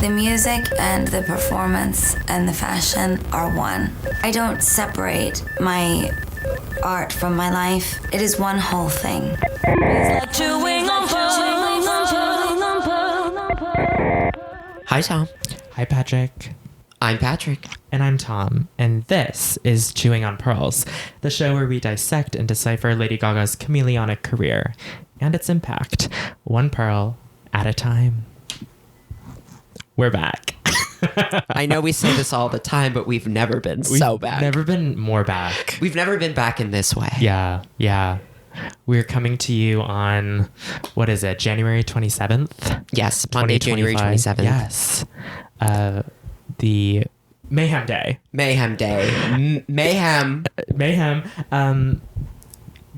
The music and the performance and the fashion are one. I don't separate my art from my life. It is one whole thing. Hi, Tom. Hi, Patrick. I'm Patrick. And I'm Tom. And this is Chewing on Pearls, the show where we dissect and decipher Lady Gaga's chameleonic career and its impact, one pearl at a time. We're back. I know we say this all the time, but we've never been so back. Never been more back. We've never been back in this way. Yeah. We're coming to you on, what is it, January 27th? Yes, Monday, January 27th. Yes. The Mayhem Day. Mayhem Day. Mayhem.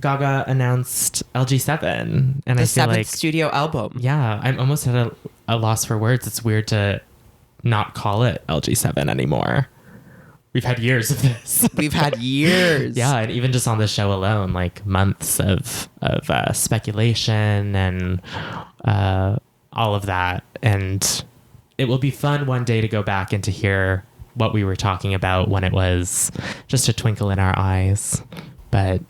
Gaga announced LG7. And the I feel seventh like, studio album. Yeah, I'm almost at a loss for words. It's weird to not call it LG7 anymore. We've had years of this. We've had years. Yeah, and even just on the show alone, like months of speculation and all of that. And it will be fun one day to go back and to hear what we were talking about when it was just a twinkle in our eyes. But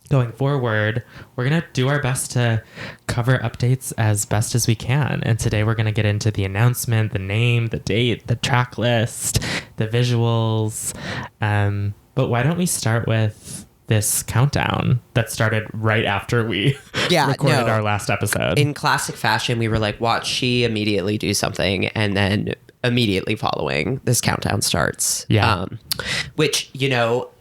going forward, we're going to do our best to cover updates as best as we can. And today we're going to get into the announcement, the name, the date, the track list, the visuals. But why don't we start with this countdown that started right after we recorded our last episode? In classic fashion, we were like, watch she immediately do something, and then immediately following, this countdown starts. Yeah. Which, you know,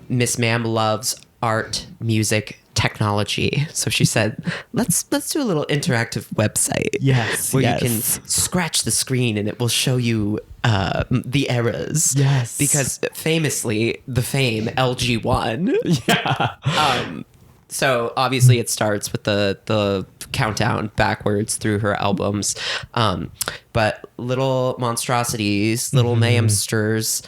Miss Ma'am loves art, music, technology. So she said, let's do a little interactive website. Yes. Where you can scratch the screen and it will show you the eras. Yes. Because famously, the fame LG won. Yeah. So obviously it starts with the countdown backwards through her albums. But little monstrosities, little mayhemsters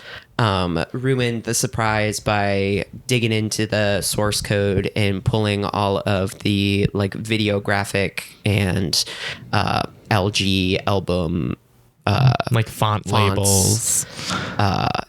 ruined the surprise by digging into the source code and pulling all of the like videographic and LG album like fonts, labels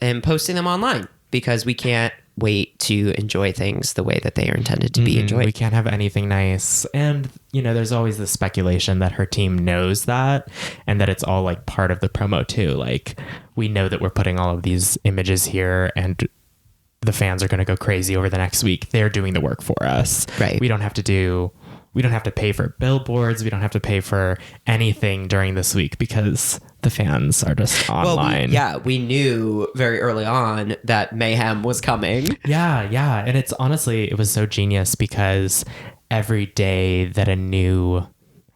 and posting them online because we can't wait to enjoy things the way that they are intended to be enjoyed. We can't have anything nice. And, you know, there's always the speculation that her team knows that and that it's all like part of the promo too. Like, we know that we're putting all of these images here and the fans are going to go crazy over the next week. They're doing the work for us. Right. We don't have to pay for billboards. We don't have to pay for anything during this week because the fans are just online. We knew very early on that Mayhem was coming. Yeah. And it's honestly, it was so genius because every day that a new,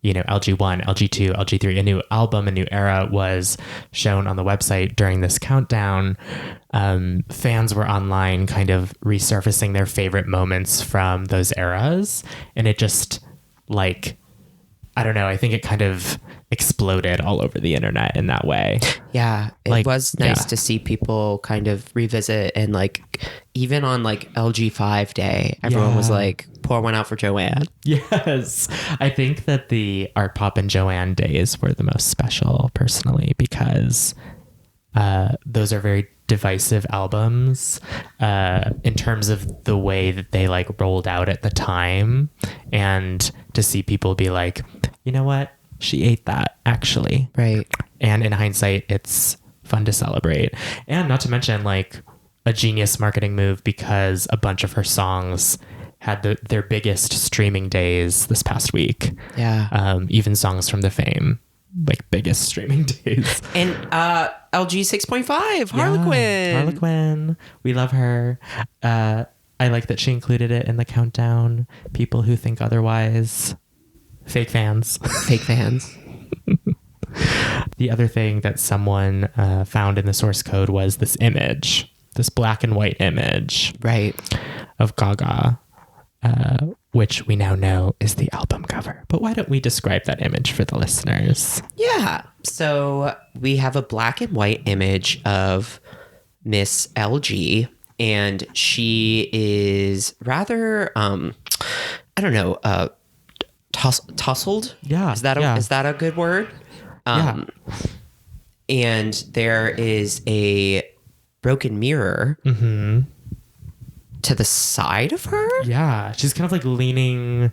you know, LG1, LG2, LG3, a new album, a new era was shown on the website during this countdown, fans were online kind of resurfacing their favorite moments from those eras. And it just, like, I don't know, I think it kind of exploded all over the internet in that way. Yeah, it was nice to see people kind of revisit and like even on like LG5 day, everyone was like, pour one out for Joanne. Yes. I think that the Art Pop and Joanne days were the most special personally because those are very divisive albums in terms of the way that they like rolled out at the time, and to see people be like, you know what, she ate that actually, right? And in hindsight, it's fun to celebrate. And not to mention like a genius marketing move because a bunch of her songs had their biggest streaming days this past week. Even songs from the Fame, like biggest streaming days. And LG 6.5 Harlequin. We love her. I like that she included it in the countdown. People who think otherwise, fake fans. The other thing that someone found in the source code was this image, this black and white image, right, of Gaga, which we now know is the album cover. But why don't we describe that image for the listeners? Yeah. So we have a black and white image of Miss LG, and she is rather, I don't know, tousled. Yeah. Is that a good word? Yeah. And there is a broken mirror to the side of her. Yeah. She's kind of like leaning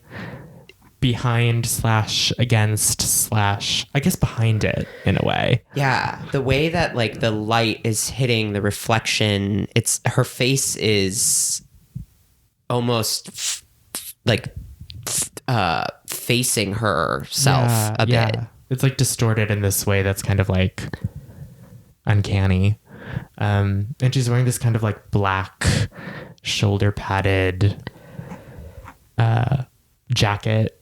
behind / against / I guess behind it in a way. Yeah, the way that like the light is hitting the reflection, it's her face is almost facing herself a bit. It's like distorted in this way that's kind of like uncanny. And she's wearing this kind of like black shoulder padded jacket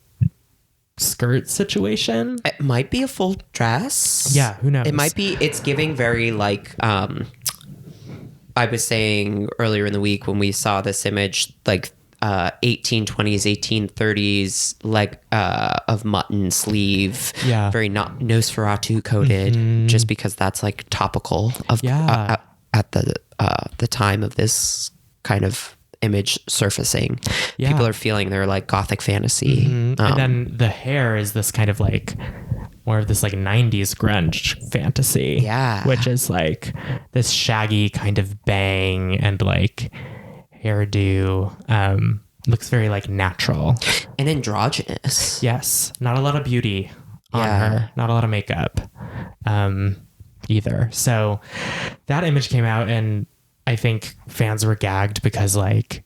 skirt situation. It might be a full dress. Yeah, who knows? It might be. It's giving very like I was saying earlier in the week when we saw this image, like 1820s, 1830s leg of mutton sleeve. Yeah. Very not Nosferatu coded, just because that's like topical of at the time of this kind of image surfacing. Yeah. People are feeling their like gothic fantasy. And then the hair is this kind of like more of this like 90s grunge fantasy. Yeah. Which is like this shaggy kind of bang and like hairdo. Looks very like natural and androgynous. Yes. Not a lot of beauty on Yeah. her. Not a lot of makeup either. So that image came out and I think fans were gagged because like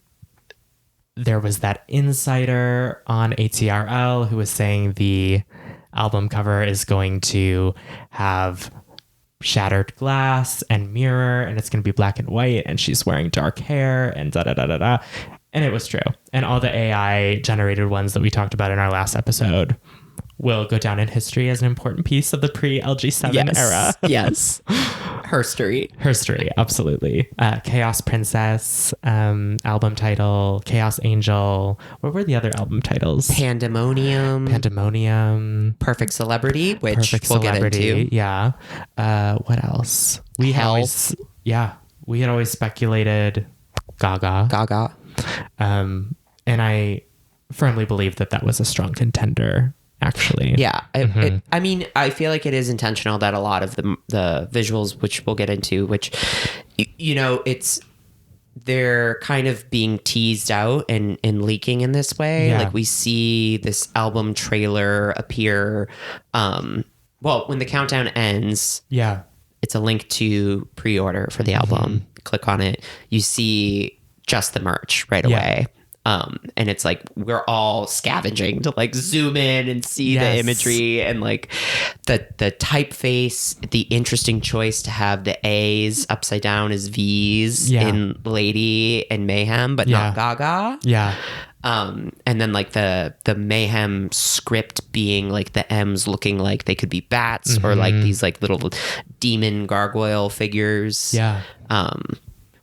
there was that insider on ATRL who was saying the album cover is going to have shattered glass and mirror and it's going to be black and white and she's wearing dark hair and da da da da da. And it was true. And all the AI generated ones that we talked about in our last episode will go down in history as an important piece of the pre-LG7 era. Yes. Herstory. Herstory, absolutely. Chaos Princess, album title, Chaos Angel. What were the other album titles? Pandemonium. Perfect Celebrity, which Perfect we'll Celebrity, get into. yeah. What else? We had always speculated Gaga. And I firmly believe that was a strong contender, actually. Yeah. I mean, I feel like it is intentional that a lot of the visuals, which we'll get into, which, you know, they're kind of being teased out and leaking in this way. Yeah. Like we see this album trailer appear. When the countdown ends, Yeah. it's a link to pre-order for the album. Click on it. You see just the merch right away. And it's like we're all scavenging to like zoom in and see the imagery and like the typeface, the interesting choice to have the A's upside down as V's in Lady and Mayhem, but not Gaga. Yeah. And then like the Mayhem script being like the M's looking like they could be bats or like these like little demon gargoyle figures. Yeah.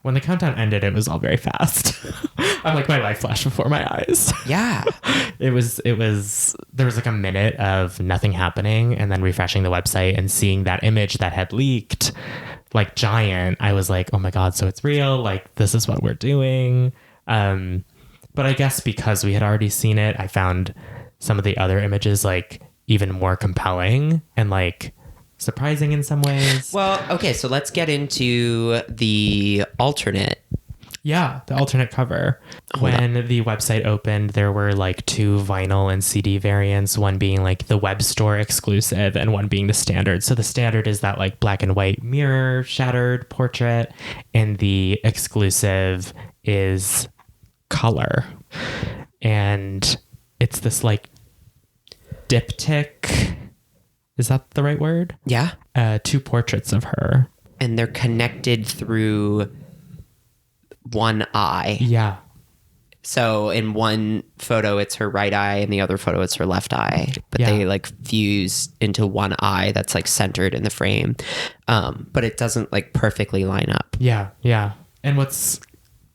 When the countdown ended, it was all very fast. I'm like, my life flashed before my eyes. Yeah. There was like a minute of nothing happening and then refreshing the website and seeing that image that had leaked like giant. I was like, oh my God, so it's real. Like, this is what we're doing. But I guess because we had already seen it, I found some of the other images like even more compelling and like surprising in some ways. Well, okay, so let's get into the alternate. Yeah, the alternate cover. When the website opened, there were like 2 vinyl and CD variants, one being like the web store exclusive and one being the standard. So the standard is that like black and white mirror shattered portrait, and the exclusive is color. And it's this like diptych. Is that the right word? Yeah. 2 portraits of her. And they're connected through one eye. Yeah. So in one photo, it's her right eye, and the other photo, it's her left eye. But they like fuse into one eye that's like centered in the frame. But it doesn't like perfectly line up. Yeah. Yeah. And what's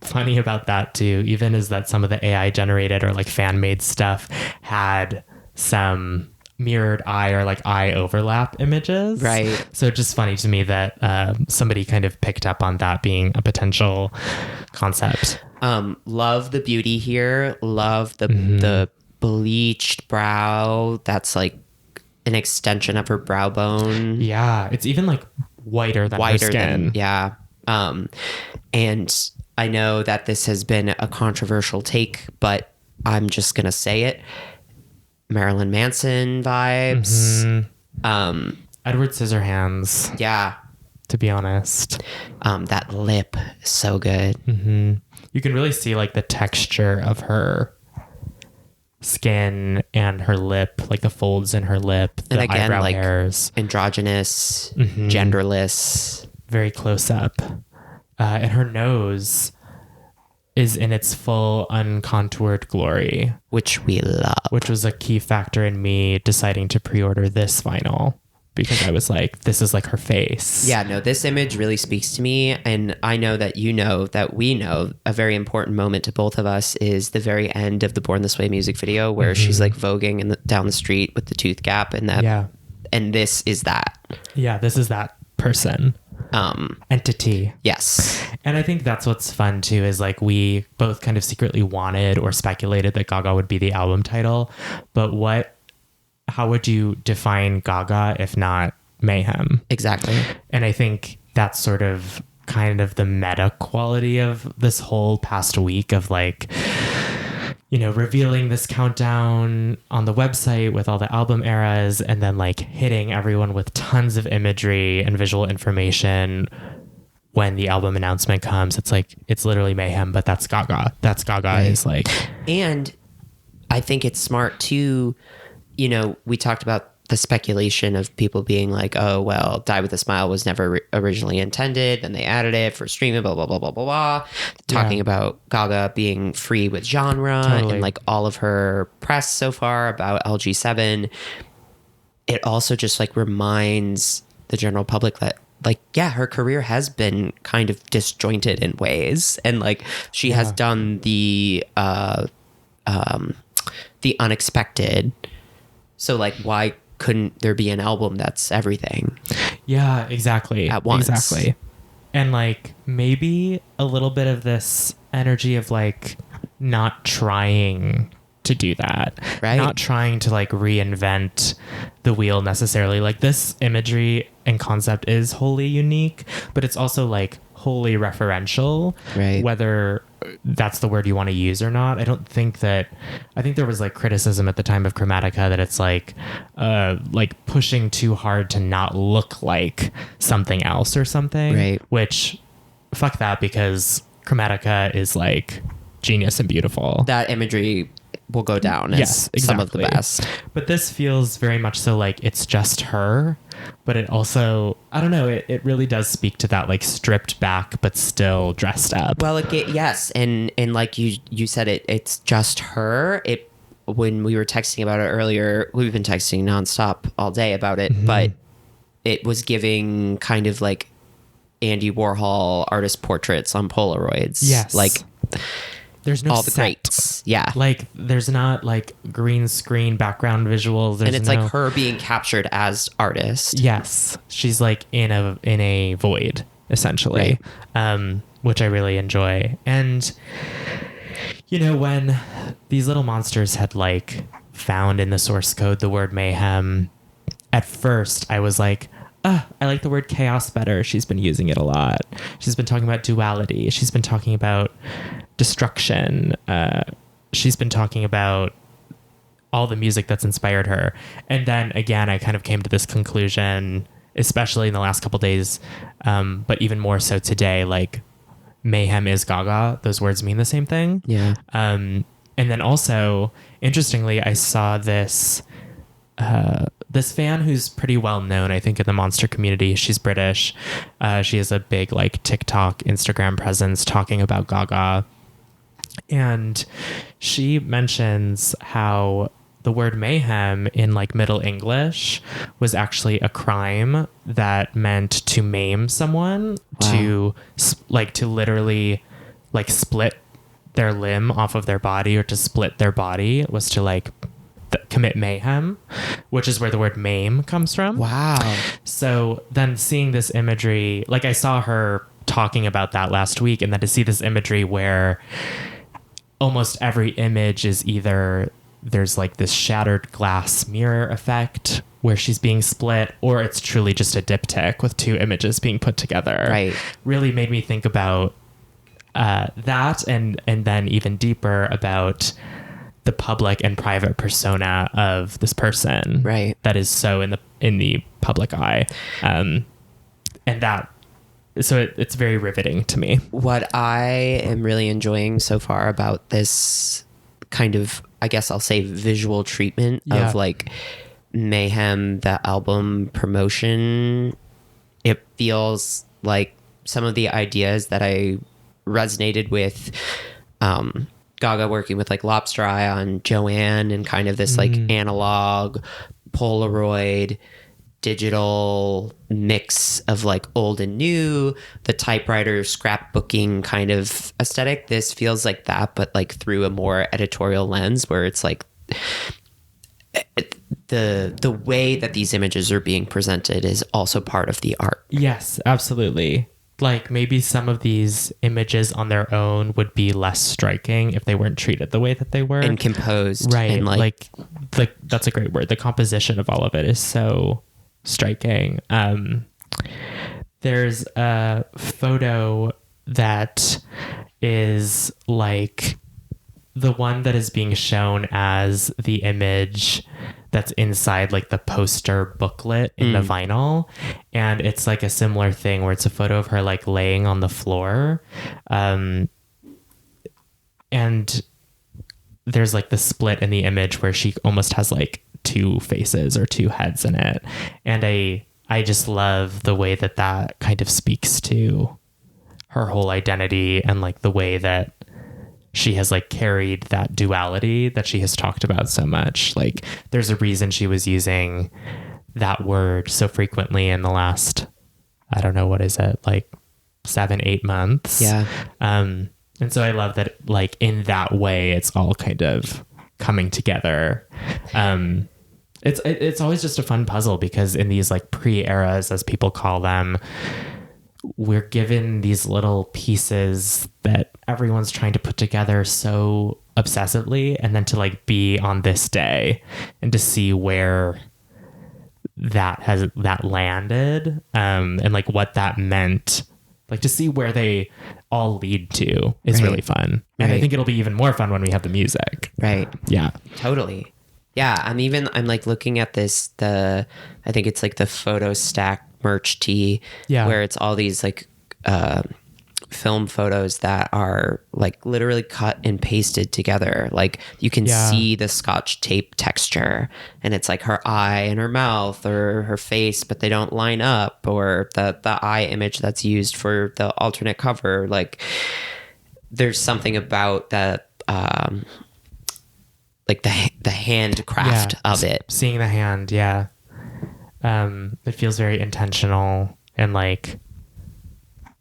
funny about that too, even, is that some of the AI generated or like fan made stuff had some mirrored eye or like eye overlap images. Right. So it's just funny to me that somebody kind of picked up on that being a potential concept. Love the beauty here. Love the bleached brow. That's like an extension of her brow bone. Yeah, it's even like whiter than her skin. Yeah. And I know that this has been a controversial take, but I'm just gonna say it. Marilyn Manson vibes. Edward Scissorhands. Yeah. To be honest. That lip is so good. You can really see like the texture of her skin and her lip, like the folds in her lip, the And again, eyebrow like hairs. Androgynous, genderless. Very close up. And her nose is in its full uncontoured glory. Which we love. Which was a key factor in me deciding to pre-order this vinyl. Because I was like, this is like her face. Yeah, no, this image really speaks to me. And I know that you know that we know a very important moment to both of us is the very end of the Born This Way music video where she's like voguing down the street with the tooth gap and that. Yeah. And this is that. Yeah, this is that person. Entity. Yes. And I think that's what's fun too, is like we both kind of secretly wanted or speculated that Gaga would be the album title. But how would you define Gaga if not Mayhem? Exactly. And I think that's sort of kind of the meta quality of this whole past week of like, you know, revealing this countdown on the website with all the album eras and then like hitting everyone with tons of imagery and visual information when the album announcement comes. It's like, it's literally Mayhem, but that's Gaga. That's Gaga right. Is like... And I think it's smart too. You know, we talked about the speculation of people being like, oh, well, Die With a Smile was never originally intended. Then they added it for streaming, blah, blah, blah, blah, blah, blah. Talking about Gaga being free with genre and like all of her press so far about LG7. It also just like reminds the general public that like, yeah, her career has been kind of disjointed in ways. And like she has done the unexpected. So like, why couldn't there be an album that's everything? Yeah, exactly. At once. Exactly. And like maybe a little bit of this energy of like not trying to do that. Right. Not trying to like reinvent the wheel necessarily. Like this imagery and concept is wholly unique, but it's also like wholly referential. Right. Whether that's the word you want to use or not. I think there was like criticism at the time of Chromatica that it's like pushing too hard to not look like something else or something. Right. Which fuck that, because Chromatica is like genius and beautiful. That imagery will go down as some of the best. But this feels very much so like it's just her, but it also, I don't know, it really does speak to that like stripped back but still dressed up. Well, yes, and like you said, it's just her. When we were texting about it earlier, we've been texting nonstop all day about it, but it was giving kind of like Andy Warhol artist portraits on Polaroids. Yes. Like there's no all the set. greats. Yeah. Like there's not like green screen background visuals. And it's like her being captured as artist. Yes. She's like in a void essentially. Right. Which I really enjoy. And you know, when these little monsters had like found in the source code the word mayhem, at first I was like, I like the word chaos better. She's been using it a lot. She's been talking about duality. She's been talking about destruction. She's been talking about all the music that's inspired her. And then again, I kind of came to this conclusion, especially in the last couple days, but even more so today, like Mayhem is Gaga. Those words mean the same thing. Yeah. And then also, interestingly, I saw this fan who's pretty well known, I think, in the monster community. She's British. She has a big like TikTok, Instagram presence talking about Gaga. And she mentions how the word mayhem in like Middle English was actually a crime that meant to maim someone, to literally like split their limb off of their body, or to split their body was to like commit mayhem, which is where the word maim comes from. Wow. So then seeing this imagery, like I saw her talking about that last week, and then to see this imagery where almost every image is either there's like this shattered glass mirror effect where she's being split, or it's truly just a diptych with two images being put together. Right. Really made me think about that, and then even deeper about the public and private persona of this person. Right. That is so in the public eye. And that, so it's very riveting to me. What I am really enjoying so far about this kind of, I guess I'll say, visual treatment of like Mayhem, the album promotion, it feels like some of the ideas that I resonated with Gaga working with like Lobster Eye on Joanne, and kind of this like analog Polaroid digital mix of like old and new, the typewriter scrapbooking kind of aesthetic. This feels like that, but like through a more editorial lens, where it's like the way that these images are being presented is also part of the art. Yes, absolutely. Like maybe some of these images on their own would be less striking if they weren't treated the way that they were. And composed. Right. And like that's a great word. The composition of all of it is so striking. There's a photo that is like the one that is being shown as the image that's inside like the poster booklet in the vinyl, and it's like a similar thing where it's a photo of her like laying on the floor, and there's like the split in the image where she almost has like two faces or two heads in it, and I just love the way that that kind of speaks to her whole identity, and like the way that she has like carried that duality that she has talked about so much. Like there's a reason she was using that word so frequently in the last, I don't know, what is it, like 7-8 months. Yeah. And so I love that, like in that way, it's all kind of coming together. It's always just a fun puzzle, because in these like pre-eras, as people call them, we're given these little pieces that everyone's trying to put together so obsessively, and then to like be on this day and to see where that landed, and like what that meant, like to see where they all lead to is really fun. And I think it'll be even more fun when we have the music. Right. Yeah. Totally. Yeah. I'm like looking at this, I think it's like the photo stack merch tee, where it's all these like film photos that are like literally cut and pasted together. Like you can see the Scotch tape texture, and it's like her eye and her mouth or her face, but they don't line up, or the eye image that's used for the alternate cover. Like there's something about that, like the handcraft of it. Seeing the hand. Yeah. It feels very intentional and like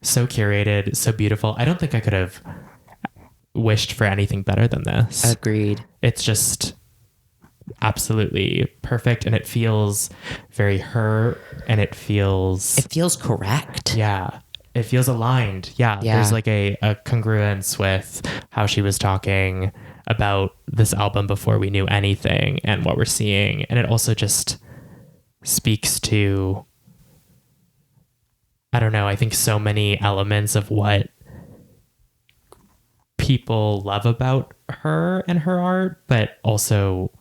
so curated, so beautiful. I don't think I could have wished for anything better than this. Agreed. It's just absolutely perfect, and it feels very her, and it feels correct. Yeah. It feels aligned. Yeah. There's like a congruence with how she was talking about this album before we knew anything and what we're seeing. And it also just speaks to, I don't know, I think so many elements of what people love about her and her art, but also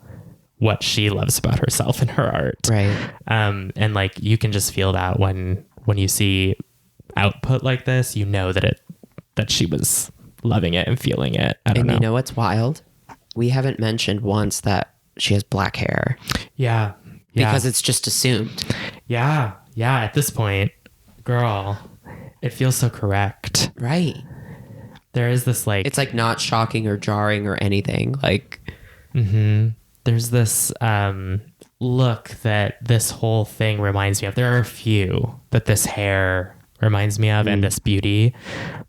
what she loves about herself and her art. Right. And like you can just feel that when you see output like this, you know that she was loving it and feeling it. I don't know. You know what's wild? We haven't mentioned once that she has black hair. Yeah. Because it's just assumed. Yeah. Yeah. At this point, girl, it feels so correct. Right. There is this like... It's like not shocking or jarring or anything. Like... Mm-hmm. There's this look that this whole thing reminds me of. There are a few that this hair reminds me of and this beauty.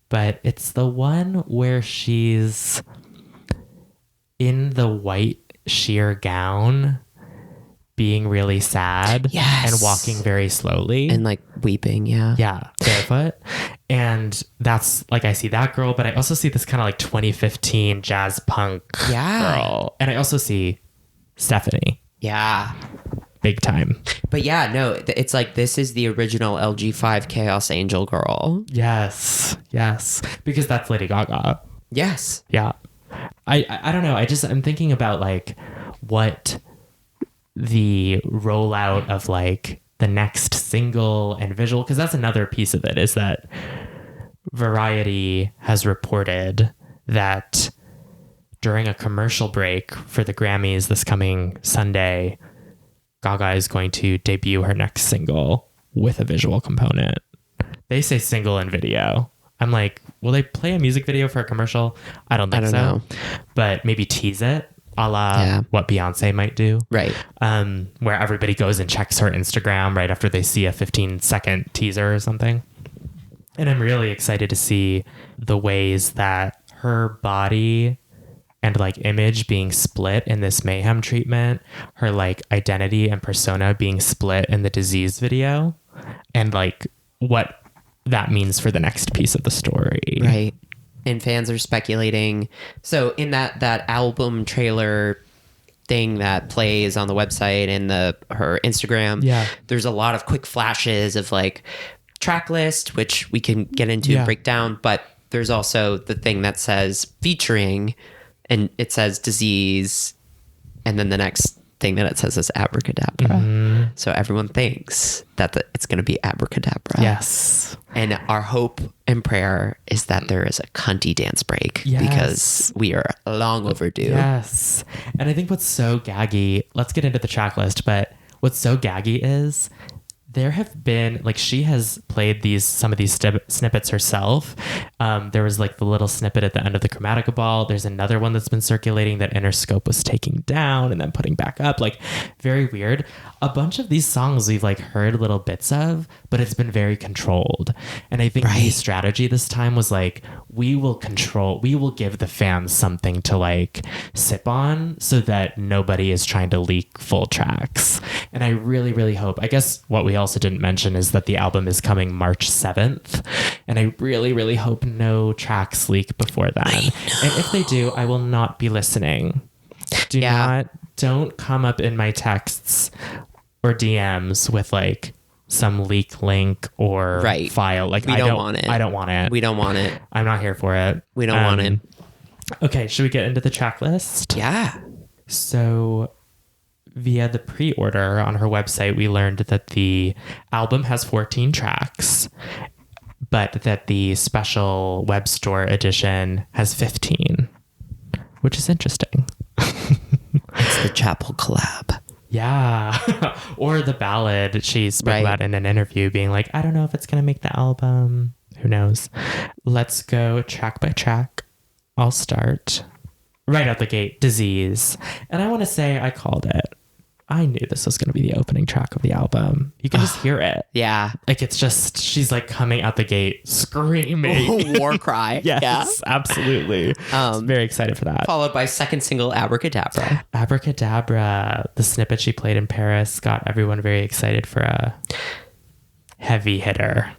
But it's the one where she's in the white sheer gown, being really sad, and walking very slowly and like weeping, barefoot. And that's like, I see that girl, but I also see this kind of like 2015 jazz punk girl, and I also see Stephanie. Yeah. Big time. But yeah, no, it's like this is the original LG5 Chaos Angel girl. Yes. Yes. Because that's Lady Gaga. Yes. Yeah. I don't know. I'm thinking about like what the rollout of like the next single and visual, because that's another piece of it, is that Variety has reported that during a commercial break for the Grammys this coming Sunday, Gaga is going to debut her next single with a visual component. They say single and video. I'm like, will they play a music video for a commercial? I don't think so. Know. But maybe tease it, a la what Beyonce might do. Right. Where everybody goes and checks her Instagram right after they see a 15-second teaser or something. And I'm really excited to see the ways that her body and like image being split in this Mayhem treatment, her like identity and persona being split in the Disease video, and like what that means for the next piece of the story. Right. And fans are speculating. So in that album trailer thing that plays on the website and her Instagram, there's a lot of quick flashes of like track list, which we can get into and break down, but there's also the thing that says featuring, and it says Disease, and then the next thing that it says is Abracadabra. Mm-hmm. So everyone thinks that it's going to be Abracadabra. Yes. And our hope and prayer is that there is a cunty dance break, because we are long overdue. Yes. And I think what's so gaggy, let's get into the track list, but what's so gaggy is there have been, like, she has played some of these snippets herself. There was like the little snippet at the end of the Chromatica Ball. There's another one that's been circulating that Interscope was taking down and then putting back up. Like, very weird. A bunch of these songs we've like heard little bits of, but it's been very controlled. And I think the strategy this time was like, we will give the fans something to like sip on so that nobody is trying to leak full tracks. And I really, really hope, I guess what we also didn't mention is that the album is coming March 7th. And I really, really hope no tracks leak before then. And if they do, I will not be listening. Don't come up in my texts or DMs with like some leak link or file. Like, we don't want it. I don't want it. We don't want it. I'm not here for it. We don't want it. Okay, should we get into the track list? Yeah. So via the pre-order on her website, we learned that the album has 14 tracks, but that the special web store edition has 15, which is interesting. It's the Chapel collab. Yeah. Or the ballad she spoke about in an interview, being like, I don't know if it's going to make the album. Who knows? Let's go track by track. I'll start right out the gate, Disease. And I want to say I called it. I knew this was going to be the opening track of the album. You can just hear it. Yeah. Like, it's just, she's like coming out the gate screaming. War cry. Yes, absolutely. Very excited for that. Followed by second single, Abracadabra. Abracadabra. The snippet she played in Paris got everyone very excited for a heavy hitter.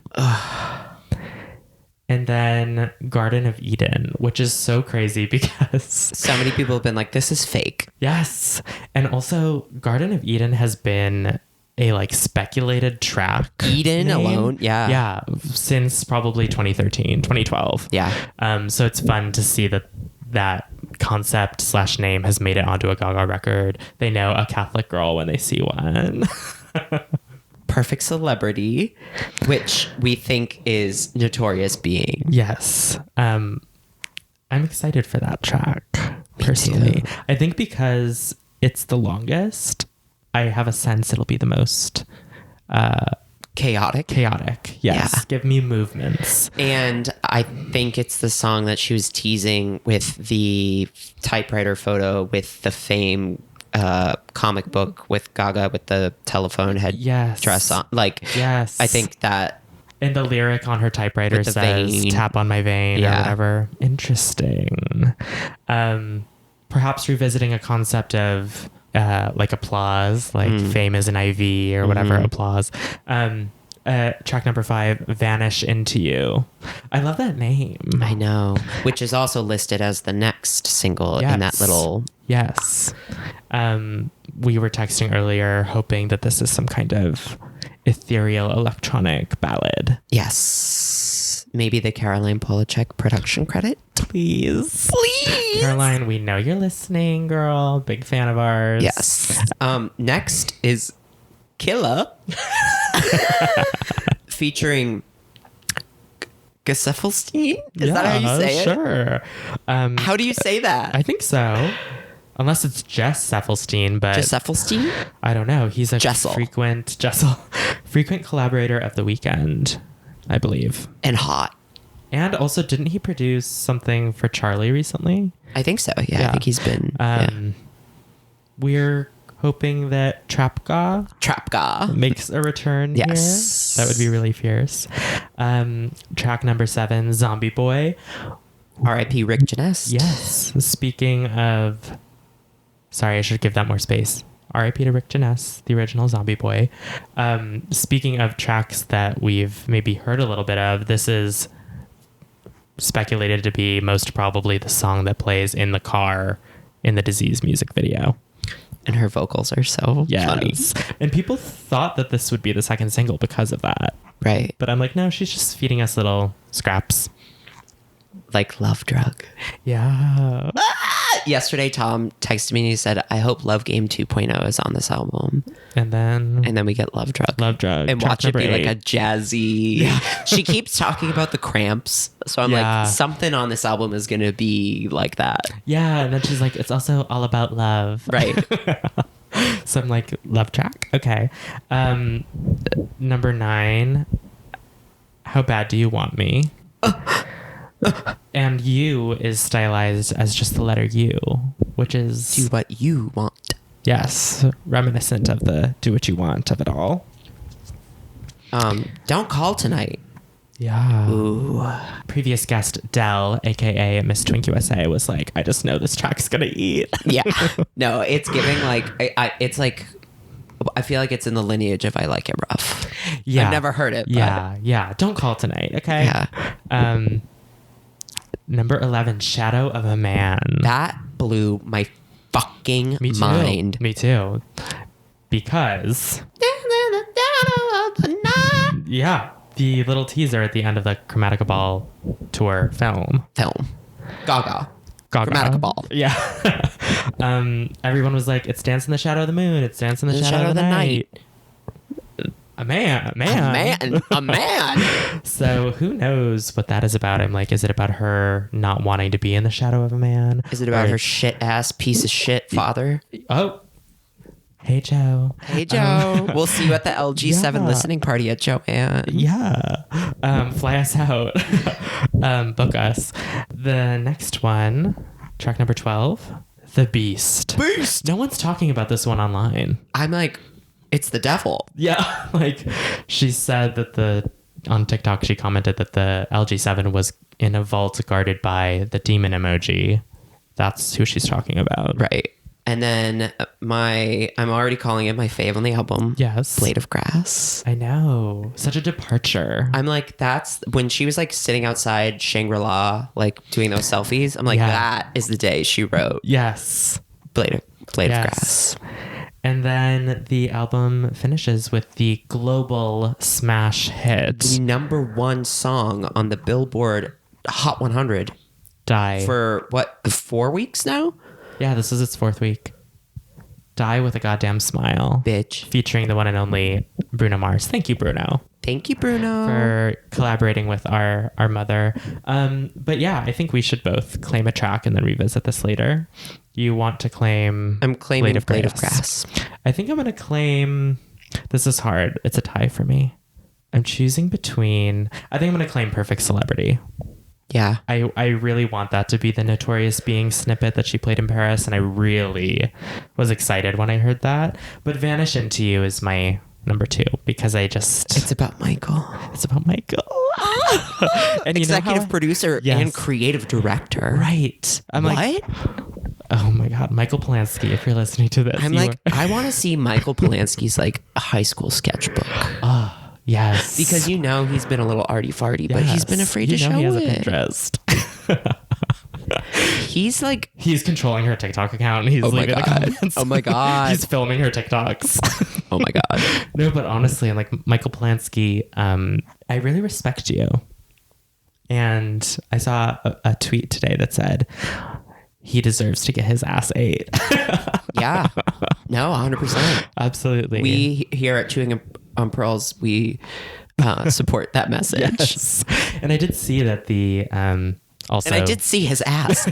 And then Garden of Eden, which is so crazy because so many people have been like, this is fake. Yes. And also Garden of Eden has been a like speculated track. Eden name. Alone. Yeah. Yeah. Since probably 2013, 2012. Yeah. So it's fun to see that concept / name has made it onto a Gaga record. They know a Catholic girl when they see one. Perfect Celebrity, which we think is Notorious being. Yes. I'm excited for that track, personally. Too. I think because it's the longest, I have a sense it'll be the most chaotic. Yes. Yeah. Give me movements. And I think it's the song that she was teasing with the typewriter photo with the Fame comic book with Gaga with the telephone head dress on. Like, yes. I think that. And the lyric on her typewriter says, vein. Tap on my vein or whatever. Interesting. Perhaps revisiting a concept of like applause, like Fame is an IV or whatever applause. Track number 5, Vanish Into You. I love that name. I know. Which is also listed as the next single in that little... Yes. We were texting earlier hoping that this is some kind of ethereal electronic ballad. Yes. Maybe the Caroline Polachek production credit? Please. Caroline, we know you're listening, girl. Big fan of ours. Yes. Next is Killa. Featuring Gesaffelstein? Is that how you say it? Sure. How do you say that? I think so. Unless it's Jess Seffelstein, but Gesaffelstein? I don't know. He's a Jessel. frequent collaborator of The Weeknd, I believe. And hot. And also, didn't he produce something for Charlie recently? I think so. Yeah. I think he's been. We're hoping that Trapga makes a return. Yes. Here. That would be really fierce. Track number 7, Zombie Boy. R.I.P. Rick Janess. Yes. Speaking of... Sorry, I should give that more space. R.I.P. to Rick Janess, the original Zombie Boy. Speaking of tracks that we've maybe heard a little bit of, this is speculated to be most probably the song that plays in the car in the Disease music video. And her vocals are so funny. And people thought that this would be the second single because of that. Right. But I'm like, no, she's just feeding us little scraps. Like Love Drug. Yeah. Yesterday, Tom texted me and he said, I hope Love Game 2.0 is on this album. And then we get Love Drug. Love Drug. And watch it be like a jazzy... Yeah. She keeps talking about the Cramps. So I'm like, something on this album is going to be like that. Yeah. And then she's like, it's also all about love. Right. So I'm like, love track. Okay. Number 9, How Bad Do You Want Me? And You is stylized as just the letter U, which is... Do what you want. Yes. Reminiscent of the do what you want of it all. Don't Call Tonight. Yeah. Ooh. Previous guest, Dell, a.k.a. Miss Twink USA, was like, I just know this track's gonna eat. Yeah. No, it's giving like... it's like... I feel like it's in the lineage of I Like It Rough. Yeah. I've never heard it. Yeah. Yeah. Don't Call Tonight. Okay. Yeah. Number 11, Shadow of a Man. That blew my fucking Me too. mind. Me too. Because... Yeah. The little teaser at the end of the Chromatica Ball tour film. Gaga. Gaga. Chromatica Ball. Yeah. Everyone was like, it's Dance in the Shadow of the Moon. It's Dance in the Shadow of the Night. A man. So who knows what that is about? I'm like, is it about her not wanting to be in the shadow of a man? Is it about her shit ass piece of shit father? Oh. Hey, Joe. Hey, Joe. We'll see you at the LG7 listening party at Joanne. Yeah. Fly us out. Book us. The next one, track number 12, The Beast. No one's talking about this one online. I'm like, it's the devil. Yeah. Like, she said that on TikTok, she commented that the LG7 was in a vault guarded by the demon emoji. That's who she's talking about. Right. And then I'm already calling it my fave on the album. Yes. Blade of Grass. I know. Such a departure. I'm like, that's when she was like sitting outside Shangri-La, like doing those selfies. I'm like, that is the day she wrote. Yes. Blade of Grass. And then the album finishes with the global smash hit. The number 1 song on the Billboard Hot 100. Die. For what, 4 weeks now? Yeah, this is its 4th week. Die with a Goddamn Smile. Bitch. Featuring the one and only Bruno Mars. Thank you, Bruno. Thank you, Bruno. For collaborating with our mother. But yeah, I think we should both claim a track and then revisit this later. You want to claim... I'm claiming Blade of Grass. I think I'm going to claim... This is hard. It's a tie for me. I'm choosing between... I think I'm going to claim Perfect Celebrity. Yeah. I really want that to be the Notorious Being snippet that she played in Paris, and I really was excited when I heard that. But Vanish Into You is my number 2 because I just... It's about Michael. It's about Michael. And executive producer and creative director. Right. I'm like... Oh my God, Michael Polanski, if you're listening to this. I'm like, I want to see Michael Polanski's like high school sketchbook. Yes. Because he's been a little arty-farty, but he's been afraid to show he has it. a Pinterest. He's controlling her TikTok account. He's leaving the comments. Oh my God. He's filming her TikToks. Oh my God. No, but honestly, like Michael Polanski, I really respect you. And I saw a tweet today that said he deserves to get his ass ate. Yeah. No, 100%. Absolutely. We here at Chewing on Pearls, we support that message. Yes. And I did see that also, and I did see his ass.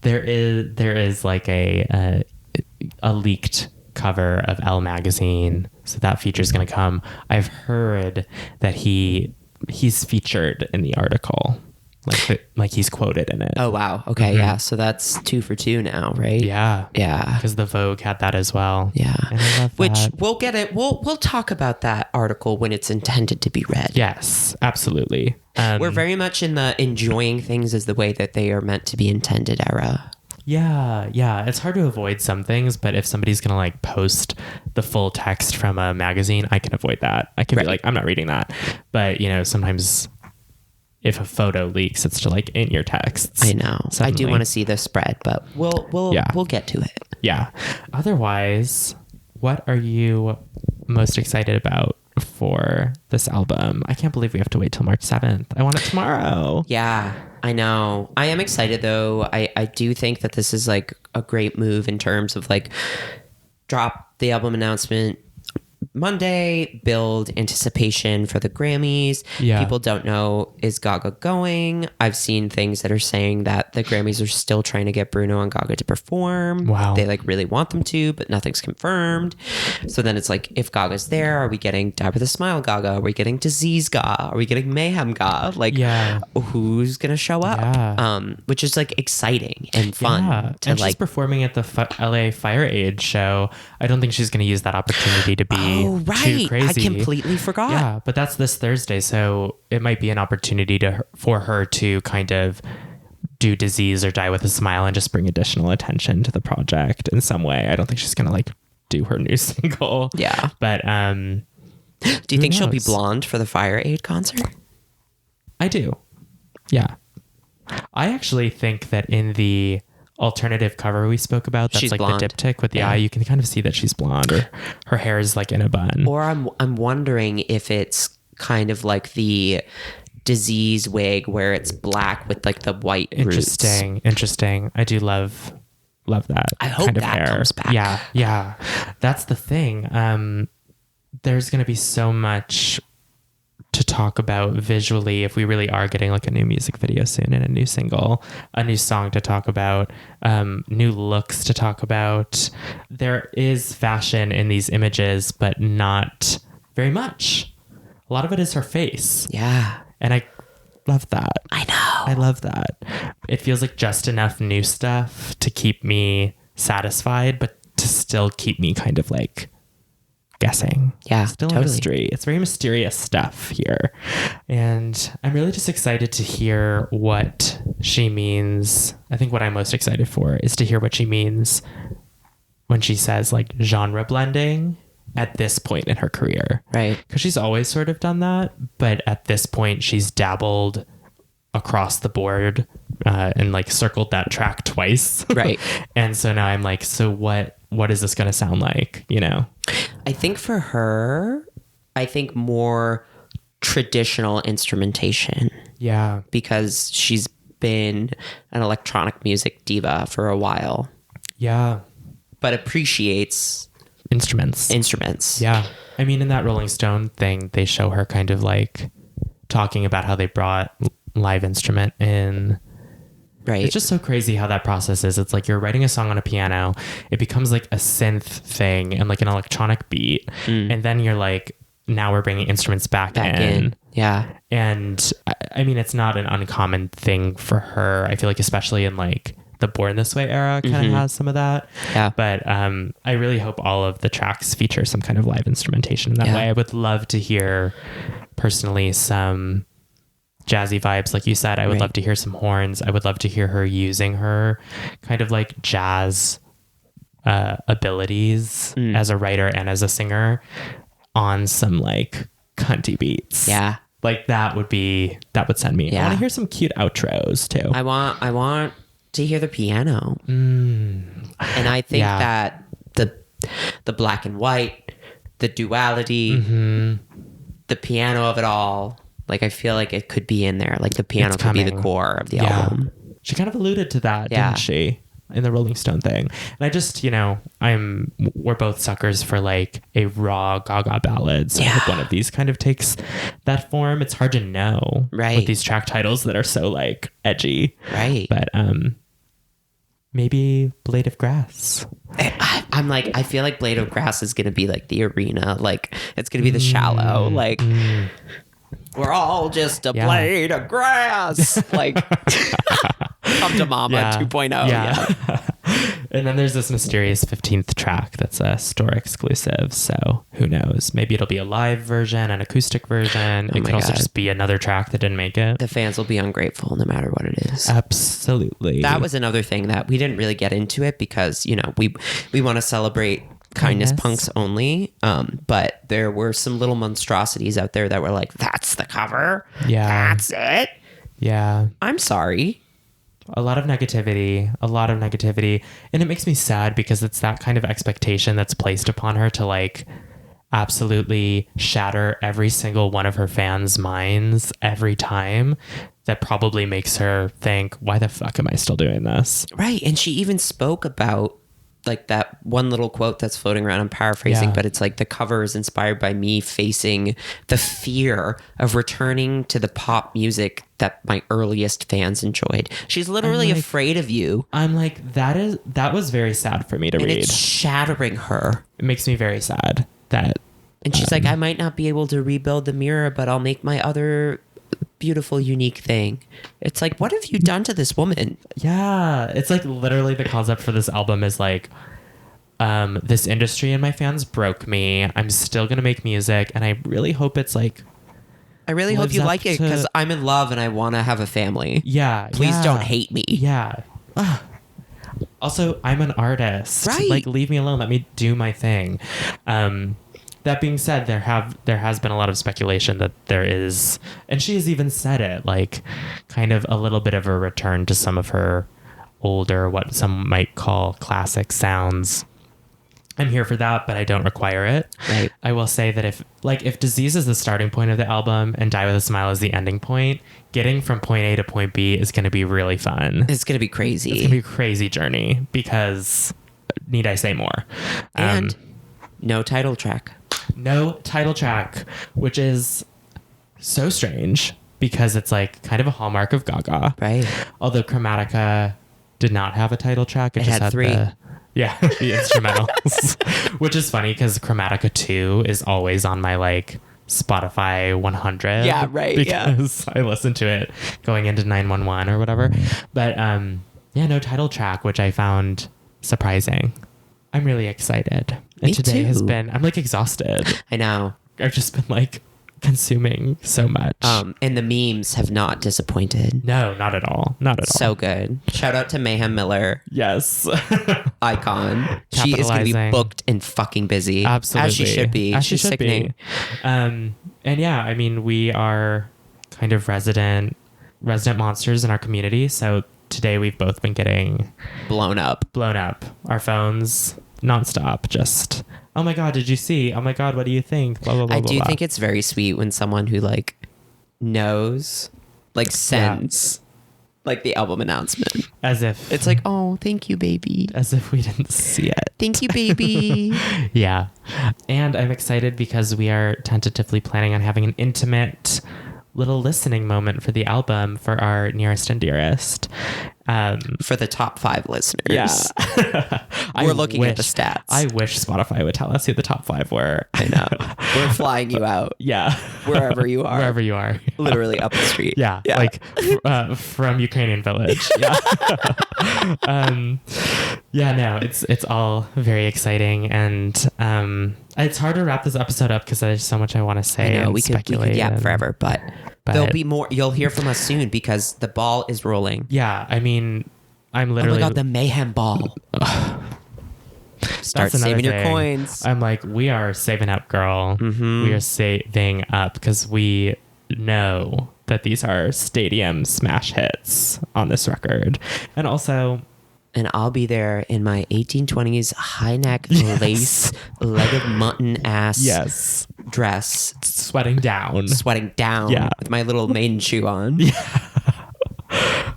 there is like a leaked cover of Elle magazine, so that feature is going to come. I've heard that he's featured in the article, like he's quoted in it. Oh wow. Okay. Yeah. So that's 2 for 2 now, right? Yeah. Yeah. Because the Vogue had that as well. Yeah. And I love Which that. we'll get it. We'll talk about that article when it's intended to be read. Yes, absolutely. We're very much in the enjoying things as the way that they are meant to be intended era. Yeah. It's hard to avoid some things, but if somebody's going to like post the full text from a magazine, I can avoid that. I can be like, I'm not reading that. But, sometimes if a photo leaks, it's to like in your texts. I know. Suddenly. I do want to see this spread, but we'll get to it. Yeah. Otherwise, what are you most excited about for this album? I can't believe we have to wait till March 7th. I want it tomorrow. Yeah, I know. I am excited though. I do think that this is like a great move in terms of like drop the album announcement Monday, build anticipation for the Grammys. Yeah. People don't know, is Gaga going? I've seen things that are saying that the Grammys are still trying to get Bruno and Gaga to perform. Wow. They like really want them to, but nothing's confirmed. So then it's like, if Gaga's there, are we getting Die With A Smile Gaga? Are we getting Disease Gaga? Are we getting Mayhem Gaga? Like, who's gonna show up? Yeah. Which is like exciting and fun. Yeah. To and like she's performing at the LA Fire Aid show. I don't think she's going to use that opportunity to be Oh, right. too crazy. I completely forgot. Yeah, but that's this Thursday, so it might be an opportunity for her to kind of do Disease or Die With A Smile and just bring additional attention to the project in some way. I don't think she's going to like do her new single. Yeah. But do you think she'll be blonde for the Fire Aid concert? I do. Yeah. I actually think that in the alternative cover we spoke about, that's she's like blonde. the diptych with the eye, you can kind of see that she's blonde, or her hair is like in a bun. Or I'm wondering if it's kind of like the Disease wig where it's black with like the white Interesting. roots. Interesting. I do love that. I hope kind of that hair. comes back. Yeah. That's the thing. There's going to be so much to talk about visually if we really are getting like a new music video soon and a new single, a new song to talk about, new looks to talk about. There is fashion in these images, but not very much. A lot of it is her face. Yeah. And I love that. I know. I love that. It feels like just enough new stuff to keep me satisfied, but to still keep me kind of like guessing. Yeah, Still totally. a mystery. It's very mysterious stuff here. And I'm really just excited to hear what she means. I think what I'm most excited for is to hear what she means when she says like genre blending at this point in her career. Right. Because she's always sort of done that. But at this point, she's dabbled across the board and like circled that track twice. Right. And so now I'm like, so what is this going to sound like? I think for her, more traditional instrumentation. Yeah. Because she's been an electronic music diva for a while. Yeah. But appreciates instruments. Yeah. I mean, in that Rolling Stone thing, they show her kind of like talking about how they brought live instrument in. Right. It's just so crazy how that process is. It's like you're writing a song on a piano, it becomes like a synth thing and like an electronic beat. And then you're like, now we're bringing instruments back in. Yeah. And I mean, it's not an uncommon thing for her. I feel like, especially in like the Born This Way era kind of has some of that. Yeah. But I really hope all of the tracks feature some kind of live instrumentation in that way. I would love to hear personally some jazzy vibes. Like you said, I would love to hear some horns. I would love to hear her using her kind of like jazz abilities as a writer and as a singer. on some like cunty beats. Yeah. Like that would send me. I Yeah. want to hear some cute outros too. I want to hear the piano. And I think Yeah. that the black and white, the duality, the piano of it all, like I feel like it could be in there. Like the piano It's could be the coming. core of the album. She kind of alluded to that, Yeah. didn't she? In the Rolling Stone thing. And I just, we're both suckers for like a raw Gaga ballad. So I hope one of these kind of takes that form. It's hard to know Right. with these track titles that are so like edgy. Right. But maybe Blade of Grass. I'm like, I feel like Blade of Grass is going to be like the arena. Like it's going to be the shallow. Like we're all just a blade of grass. Like come to mama 2.0. Yeah. And then there's this mysterious 15th track that's a store exclusive. So who knows? Maybe it'll be a live version, an acoustic version. It could also just be another track that didn't make it. The fans will be ungrateful no matter what it is. Absolutely. That was another thing that we didn't really get into it because, we want to celebrate kindness punks only. But there were some little monstrosities out there that were like, that's the cover. Yeah. That's it. Yeah. I'm sorry. A lot of negativity. And it makes me sad because it's that kind of expectation that's placed upon her to like absolutely shatter every single one of her fans' minds every time. That probably makes her think, why the fuck am I still doing this? Right. And she even spoke about like that one little quote that's floating around. I'm paraphrasing, but it's like the cover is inspired by me facing the fear of returning to the pop music that my earliest fans enjoyed. She's literally afraid of you. I'm like, that was very sad for me to And read. it's shattering her. It makes me very sad that. And she's like, I might not be able to rebuild the mirror, but I'll make my other beautiful, unique thing. It's like, what have you done to this woman? Yeah, it's like literally the concept for this album is like, this industry and my fans broke me. I'm still gonna make music, and I really hope it's like. I really hope lives you up like it to- because I'm in love and I want to have a family. Yeah, Please yeah. don't hate me. Yeah. Also, I'm an artist. Right. Like, leave me alone. Let me do my thing. That being said, there has been a lot of speculation that there is, and she has even said it, like kind of a little bit of a return to some of her older, what some might call classic sounds. I'm here for that, but I don't require it. Right. I will say that if Disease is the starting point of the album and Die With a Smile is the ending point, getting from point A to point B is going to be really fun. It's going to be crazy. It's going to be a crazy journey because need I say more? And no title track. No title track, which is so strange because it's like kind of a hallmark of Gaga. Right. Although Chromatica did not have a title track. It just had 3. the instrumentals, which is funny because Chromatica 2 is always on my like Spotify 100. Yeah, right. Because I listen to it going into 911 or whatever. But no title track, which I found surprising. I'm really excited. And Me today too. has been, I'm like exhausted. I know. I've just been like consuming so much. And the memes have not disappointed. No, not at all. Not at all. So good. Shout out to Mayhem Miller, yes. icon. She is going to be Capitalizing. booked and fucking busy. Absolutely. As she should be. As she She's should sickening. be. And yeah, I mean, we are kind of resident monsters in our community. So today we've both been getting Blown up. our phones nonstop. Just, oh my God, did you see? Oh my God, what do you think? Blah, blah, blah, I blah, do blah. think it's very sweet when someone who like knows, like sends like the album announcement. As if It's like, oh, thank you, baby. as if we didn't see it. Thank you, baby. Yeah. And I'm excited because we are tentatively planning on having an intimate little listening moment for the album for our nearest and dearest. For the top 5 listeners. Yeah. We're looking at the stats. I wish Spotify would tell us who the top 5 were. I know. We're flying you out. Yeah. Wherever you are. Wherever you are. Literally up the street. Yeah. Like from Ukrainian Village. Yeah. No, it's all very exciting. And it's hard to wrap this episode up because there's so much I want to say. I know, and we could speculate yap and- forever, but there'll be more. You'll hear from us soon because the ball is rolling. Yeah, I mean, I'm Oh my literally. God, the Mayhem ball. Start That's another saving your thing. coins. I'm like, we are saving up, girl. We are saving up because we know that these are stadium smash hits on this record. And also, And I'll be there in my 1820s high neck lace leg of mutton ass dress, sweating down. sweating down with my little maiden shoe on.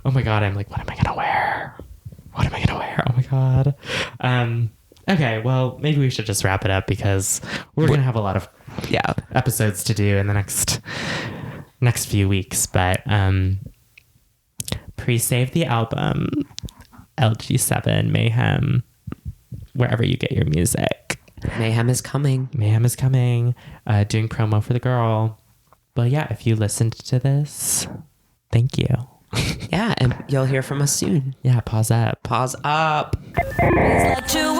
Oh my God. I'm like, what am I going to wear? What am I going to wear? Oh my God. Okay. Well, maybe we should just wrap it up because we're going to have a lot of episodes to do in the next few weeks, but pre-save the album LG7 Mayhem wherever you get your music. Mayhem is coming. Doing promo for the girl. But yeah, if you listened to this, thank you. Yeah, and you'll hear from us soon. Yeah, pause up. Pause up. Let you